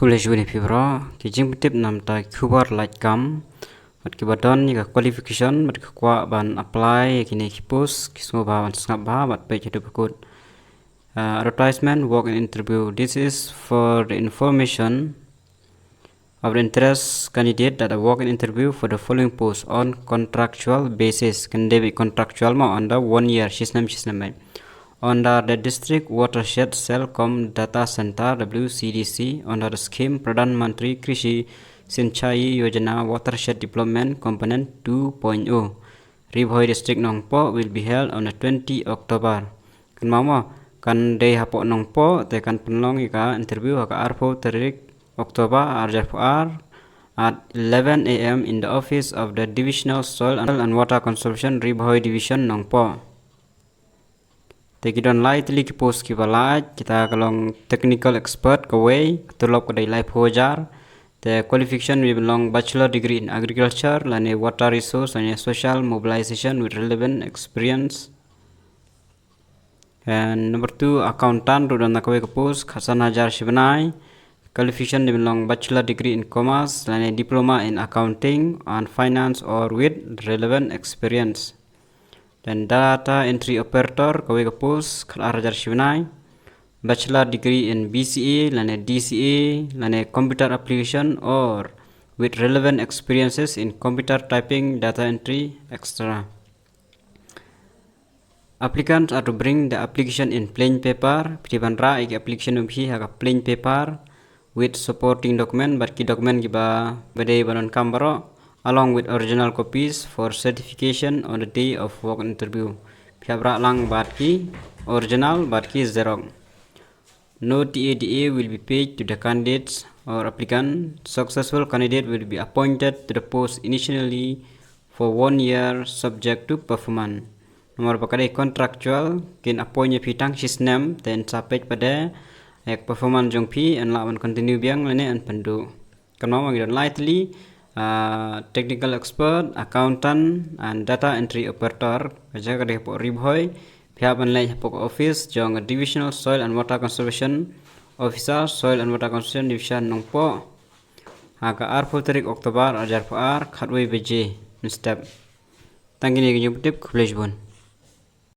College Uni Fibro, kijing tip nam ta Khubor Laitkam, mat kibadon ni ka qualification mat kwa ban apply kini kipus kismo ba ban snap ba mat pe jedu bakut. Advertisement work and interview. This is for the information of the interest candidate that work in interview for the following post on contractual basis. Can they be contractual ma under 1 year system under the district watershed Celcom data center WCDC under the scheme Pradhan Mantri Krishi Sinchai Yojana watershed development component 2.0. Ri bhoi district Nongpo will be held on the 20 October. Kan mama kan day hapo Nongpo te kan penlong ika interview haka arpo tarik October RJFR at 11 a.m. in the office of the Divisional Soil and Water Conservation Ri bhoi Division Nongpo. Tekidon lai tili ki post ki balaj kita kalong technical expert kawai tulop kadai lai phojar the qualification we belong bachelor degree in agriculture lane water resource and social mobilization with relevant experience. And number 2 accountant rudan nakawai ka post khasan hajar shibanai qualification we belong bachelor degree in commerce lane diploma in accounting and finance or with relevant experience. Dan data entry operator kawai ka post khal arajar shibanai bachelor degree in BCA lane DCA lane computer application or with relevant experiences in computer typing data entry etc. Applicants are to bring the application in plain paper pitiban ra ik application ubhi haka plain paper with supporting document barki document giba bade banon kambaro along with original copies for certification on the day of work interview. Piabra lang barki original barki xerox. No TADA will be paid to the candidates or applicant. Successful candidate will be appointed to the post initially for 1 year subject to performance. Nomor pakadai contractual kin appointnya pitang system then sapej pada ek performance jong pi and lawan continue biang lene an pendu. Kanau mangidon lightly technical expert, accountant and data entry operator kaja kadai po ri bhoi Piaban lai hapok office jong divisional soil and water conservation officer soil and water conservation division Nongpo haka arpo tarik Oktober ajar ar khatwai beje step tangini ginyu tip Khubor Laitkam.